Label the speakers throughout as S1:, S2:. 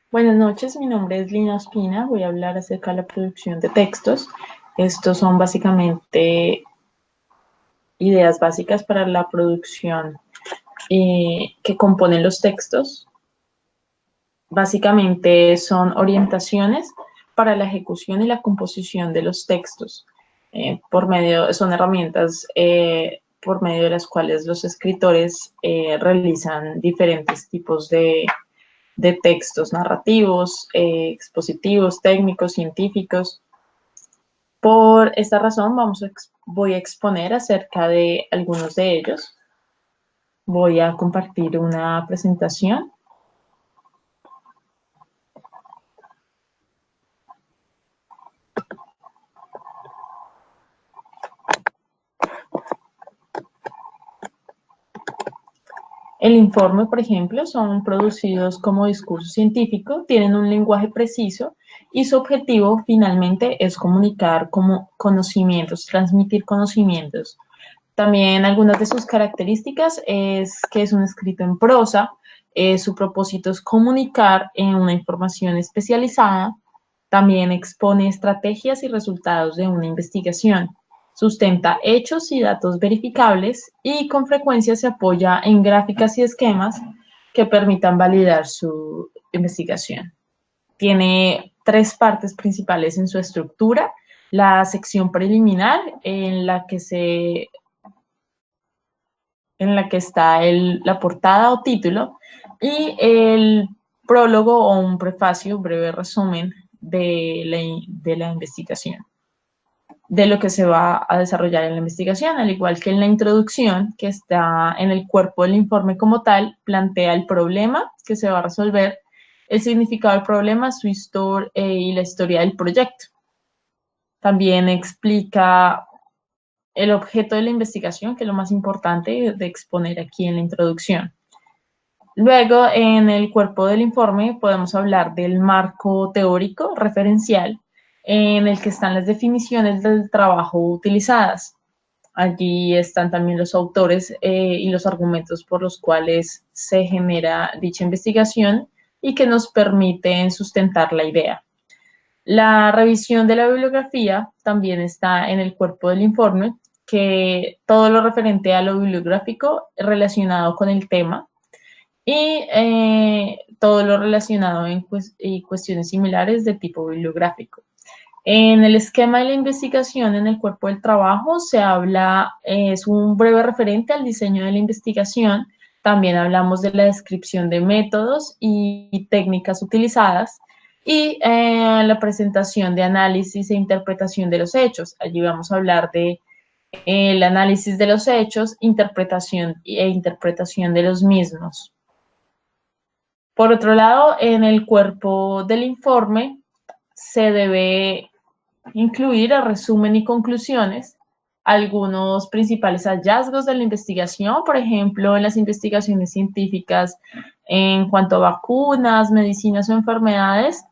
S1: Buenas noches, mi nombre es Lina Ospina, voy a hablar acerca de la producción de textos. Estos son básicamente ideas básicas para la producción que componen los textos. Básicamente son orientaciones para la ejecución y la composición de los textos. Son herramientas por medio de las cuales los escritores realizan diferentes tipos de textos narrativos, expositivos, técnicos, científicos. Por esta razón voy a exponer acerca de algunos de ellos. Voy a compartir una presentación. El informe, por ejemplo, son producidos como discurso científico, tienen un lenguaje preciso y su objetivo finalmente es comunicar como conocimientos, transmitir conocimientos. También algunas de sus características es que es un escrito en prosa, su propósito es comunicar una información especializada, también expone estrategias y resultados de una investigación, sustenta hechos y datos verificables y con frecuencia se apoya en gráficas y esquemas que permitan validar su investigación. Tiene tres partes principales en su estructura: la sección preliminar en la que está la portada o título, y el prólogo o un prefacio, breve resumen de la investigación, de lo que se va a desarrollar en la investigación, al igual que en la introducción, que está en el cuerpo del informe como tal, plantea el problema que se va a resolver, el significado del problema, su historia y la historia del proyecto. También explica el objeto de la investigación, que es lo más importante de exponer aquí en la introducción. Luego, en el cuerpo del informe podemos hablar del marco teórico referencial, en el que están las definiciones del trabajo utilizadas. Allí están también los autores y los argumentos por los cuales se genera dicha investigación y que nos permiten sustentar la idea. La revisión de la bibliografía también está en el cuerpo del informe, que todo lo referente a lo bibliográfico relacionado con el tema y todo lo relacionado en cuestiones similares de tipo bibliográfico. En el esquema de la investigación en el cuerpo del trabajo se habla, es un breve referente al diseño de la investigación. También hablamos de la descripción de métodos y técnicas utilizadas y la presentación de análisis e interpretación de los hechos. Allí vamos a hablar de el análisis de los hechos, interpretación e interpretación de los mismos. Por otro lado, en el cuerpo del informe se debe incluir el resumen y conclusiones, algunos principales hallazgos de la investigación, por ejemplo, en las investigaciones científicas en cuanto a vacunas, medicinas o enfermedades,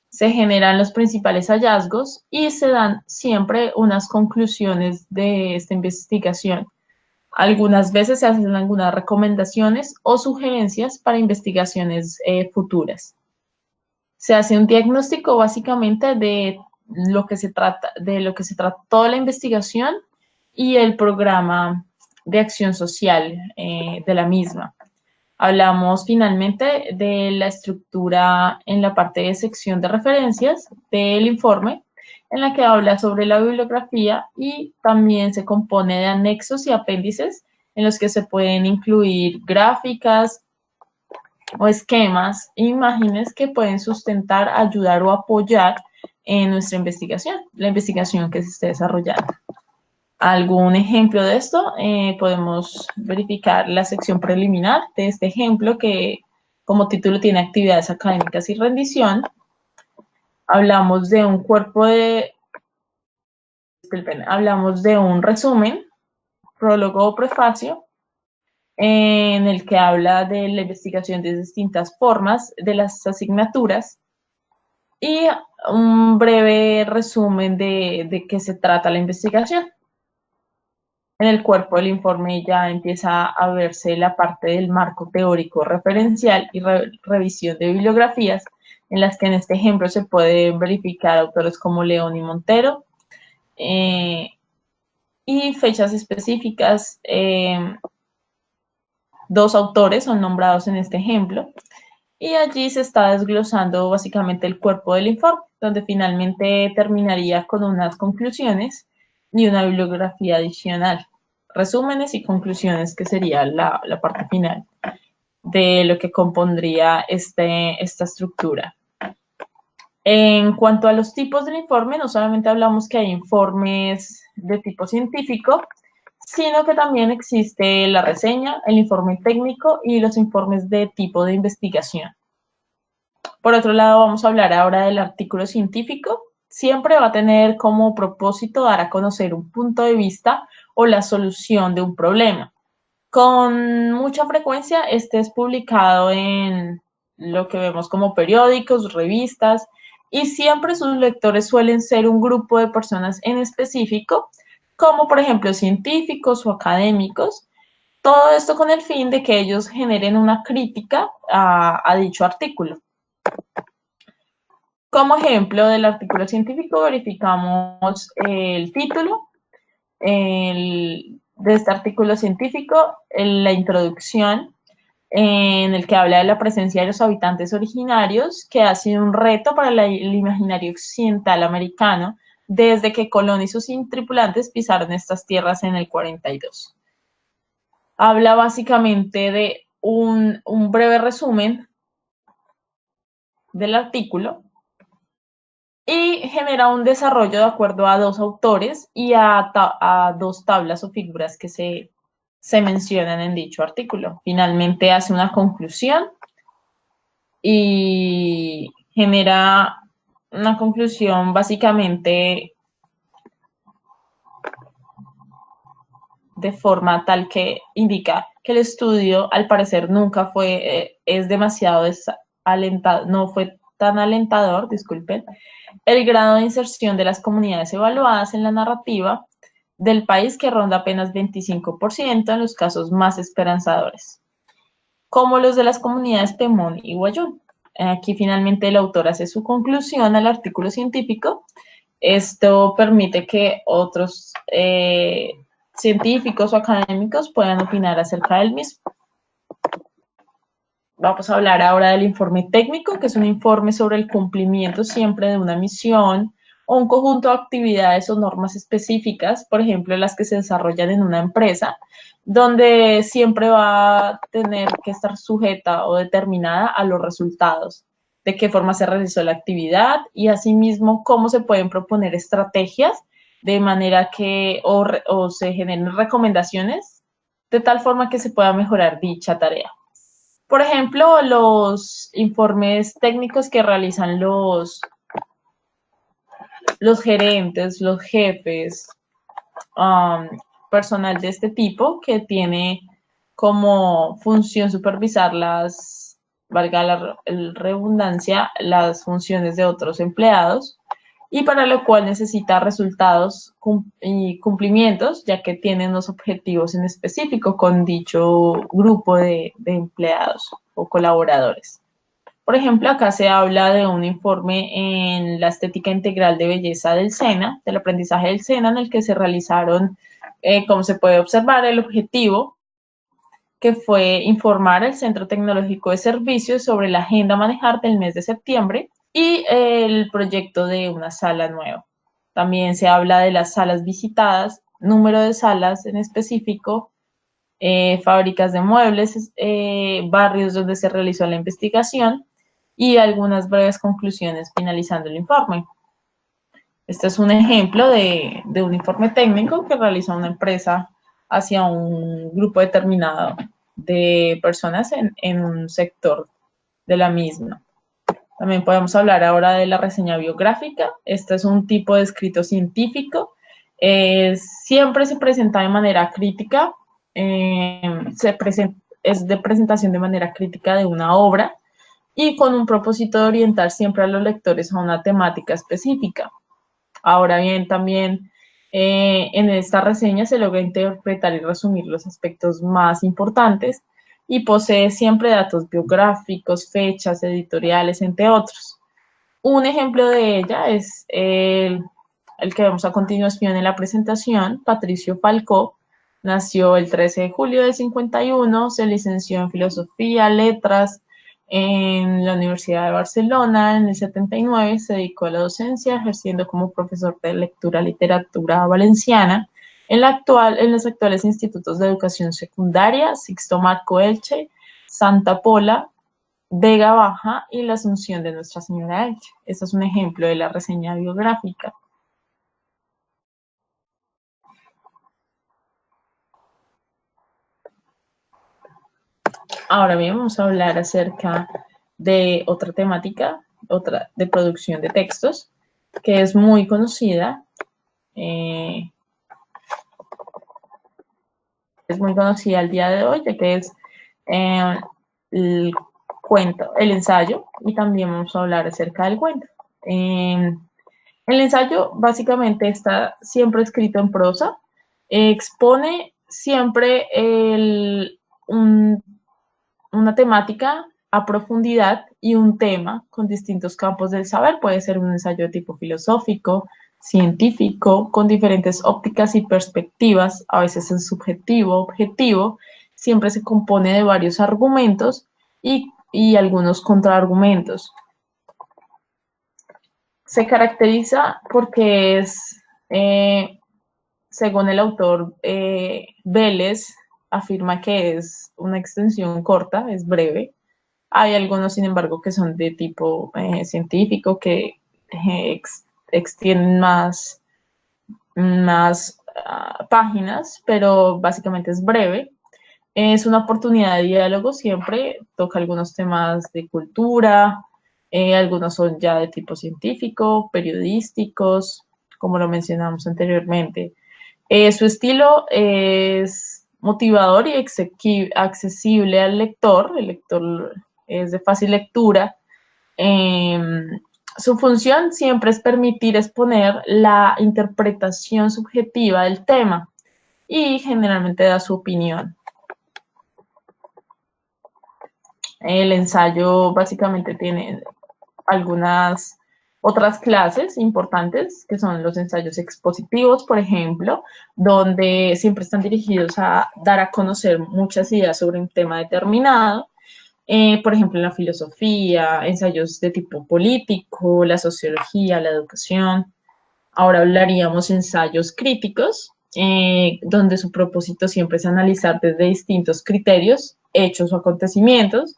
S1: se generan los principales hallazgos y se dan siempre unas conclusiones de esta investigación. Algunas veces se hacen algunas recomendaciones o sugerencias para investigaciones futuras. Se hace un diagnóstico básicamente de lo que se trata toda la investigación y el programa de acción social de la misma. Hablamos finalmente de la estructura en la parte de sección de referencias del informe, en la que habla sobre la bibliografía y también se compone de anexos y apéndices en los que se pueden incluir gráficas o esquemas e imágenes que pueden sustentar, ayudar o apoyar en nuestra investigación, la investigación que se esté desarrollando. Algún ejemplo de esto, podemos verificar la sección preliminar de este ejemplo que como título tiene actividades académicas y rendición. Hablamos de un hablamos de un resumen, prólogo o prefacio, en el que habla de la investigación de distintas formas de las asignaturas y un breve resumen de qué se trata la investigación. En el cuerpo del informe ya empieza a verse la parte del marco teórico referencial y revisión de bibliografías, en las que en este ejemplo se puede verificar autores como León y Montero, y fechas específicas. Dos autores son nombrados en este ejemplo, y allí se está desglosando básicamente el cuerpo del informe, donde finalmente terminaría con unas conclusiones y una bibliografía adicional. Resúmenes y conclusiones, que sería la parte final de lo que compondría esta estructura. En cuanto a los tipos del informe, no solamente hablamos que hay informes de tipo científico, sino que también existe la reseña, el informe técnico y los informes de tipo de investigación. Por otro lado, vamos a hablar ahora del artículo científico. Siempre va a tener como propósito dar a conocer un punto de vista o la solución de un problema. Con mucha frecuencia, este es publicado en lo que vemos como periódicos, revistas, y siempre sus lectores suelen ser un grupo de personas en específico, como por ejemplo científicos o académicos. Todo esto con el fin de que ellos generen una crítica a dicho artículo. Como ejemplo del artículo científico, verificamos el título de este artículo científico, la introducción, en el que habla de la presencia de los habitantes originarios, que ha sido un reto para el imaginario occidental americano desde que Colón y sus tripulantes pisaron estas tierras en el 42. Habla básicamente de un breve resumen del artículo y genera un desarrollo de acuerdo a dos autores y a dos tablas o figuras que se mencionan en dicho artículo. Finalmente hace una conclusión y genera una conclusión básicamente de forma tal que indica que el estudio al parecer nunca fue, es demasiado desalentado, no fue tan alentador, disculpen, el grado de inserción de las comunidades evaluadas en la narrativa del país, que ronda apenas 25% en los casos más esperanzadores, como los de las comunidades Temón y Guayú. Aquí finalmente el autor hace su conclusión al artículo científico. Esto permite que otros científicos o académicos puedan opinar acerca del mismo. Vamos a hablar ahora del informe técnico, que es un informe sobre el cumplimiento siempre de una misión o un conjunto de actividades o normas específicas, por ejemplo, las que se desarrollan en una empresa, donde siempre va a tener que estar sujeta o determinada a los resultados, de qué forma se realizó la actividad y asimismo cómo se pueden proponer estrategias de manera que o se generen recomendaciones de tal forma que se pueda mejorar dicha tarea. Por ejemplo, los informes técnicos que realizan los gerentes, los jefes, personal de este tipo que tiene como función supervisar valga la redundancia, las funciones de otros empleados, y para lo cual necesita resultados y cumplimientos, ya que tienen los objetivos en específico con dicho grupo de empleados o colaboradores. Por ejemplo, acá se habla de un informe en la estética integral de belleza del SENA, del aprendizaje del SENA, en el que se realizaron, como se puede observar, el objetivo que fue informar al Centro Tecnológico de Servicios sobre la agenda a manejar del mes de septiembre y el proyecto de una sala nueva. También se habla de las salas visitadas, número de salas en específico, fábricas de muebles, barrios donde se realizó la investigación y algunas breves conclusiones finalizando el informe. Este es un ejemplo de un informe técnico que realiza una empresa hacia un grupo determinado de personas en un sector de la misma. También podemos hablar ahora de la reseña biográfica. Este es un tipo de escrito científico. Siempre se presenta de manera crítica, es de presentación de manera crítica de una obra y con un propósito de orientar siempre a los lectores a una temática específica. Ahora bien, también en esta reseña se logra interpretar y resumir los aspectos más importantes y posee siempre datos biográficos, fechas, editoriales, entre otros. Un ejemplo de ella es el que vemos a continuación en la presentación. Patricio Falcó nació el 13 de julio del 51, se licenció en Filosofía, Letras en la Universidad de Barcelona. En el 79 se dedicó a la docencia, ejerciendo como profesor de lectura literatura valenciana en los actuales institutos de educación secundaria, Sixto Marco Elche, Santa Pola, Vega Baja y la Asunción de Nuestra Señora Elche. Este es un ejemplo de la reseña biográfica. Ahora bien, vamos a hablar acerca de otra temática, otra de producción de textos, que es muy conocida. Eh, es muy conocida al día de hoy, ya que es eh, el cuento, el ensayo, y también vamos a hablar acerca del cuento. El ensayo básicamente está siempre escrito en prosa, expone siempre una temática a profundidad y un tema con distintos campos del saber. Puede ser un ensayo de tipo filosófico, científico, con diferentes ópticas y perspectivas, a veces es subjetivo, objetivo, siempre se compone de varios argumentos y algunos contraargumentos. Se caracteriza porque es, según el autor Vélez, afirma que es una extensión corta, es breve. Hay algunos, sin embargo, que son de tipo científico, que extienden más páginas, pero básicamente es breve. Es una oportunidad de diálogo, siempre toca algunos temas de cultura, algunos son ya de tipo científico, periodísticos, como lo mencionamos anteriormente. Su estilo es motivador y accesible al lector. El lector es de fácil lectura. Eh, Su función siempre es permitir exponer la interpretación subjetiva del tema y generalmente da su opinión. El ensayo básicamente tiene algunas otras clases importantes, que son los ensayos expositivos, por ejemplo, donde siempre están dirigidos a dar a conocer muchas ideas sobre un tema determinado. Por ejemplo, en la filosofía, ensayos de tipo político, la sociología, la educación. Ahora hablaríamos de ensayos críticos, donde su propósito siempre es analizar desde distintos criterios, hechos o acontecimientos.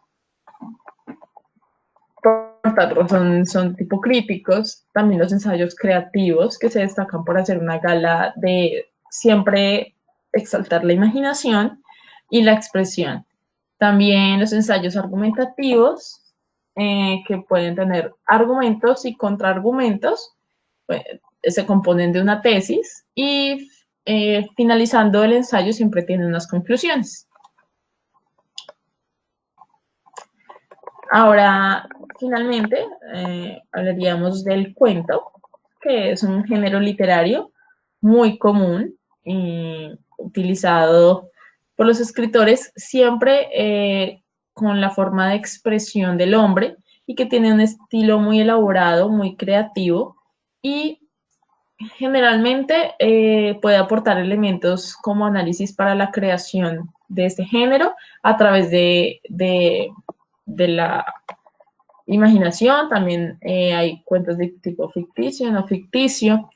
S1: Son tipo críticos, también los ensayos creativos que se destacan por hacer una gala de siempre exaltar la imaginación y la expresión. También los ensayos argumentativos, que pueden tener argumentos y contraargumentos, pues, se componen de una tesis y finalizando el ensayo siempre tienen unas conclusiones. Ahora, finalmente, hablaríamos del cuento, que es un género literario muy común y utilizado por los escritores siempre con la forma de expresión del hombre y que tiene un estilo muy elaborado, muy creativo y generalmente puede aportar elementos como análisis para la creación de este género a través de la imaginación. También hay cuentos de tipo ficticio, no ficticio.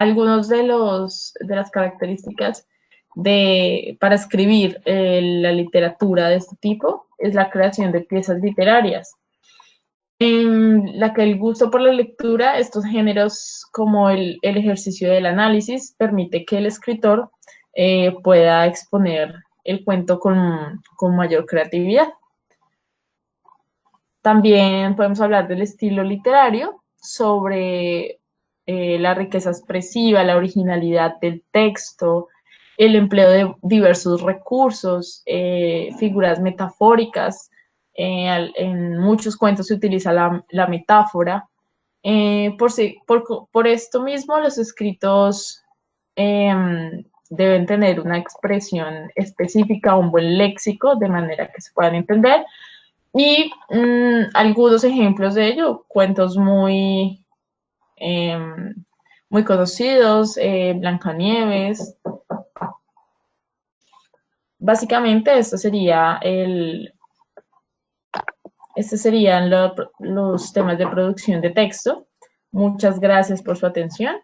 S1: Algunos de las características para escribir la literatura de este tipo es la creación de piezas literarias, en la que el gusto por la lectura, estos géneros como el ejercicio del análisis, permite que el escritor pueda exponer el cuento con mayor creatividad. También podemos hablar del estilo literario, sobre la riqueza expresiva, la originalidad del texto, el empleo de diversos recursos, figuras metafóricas. En muchos cuentos se utiliza la metáfora. Por esto mismo, los escritos deben tener una expresión específica, un buen léxico, de manera que se puedan entender. Y algunos ejemplos de ello, cuentos muy conocidos, Blancanieves. Básicamente, estos serían los temas de producción de texto. Muchas gracias por su atención.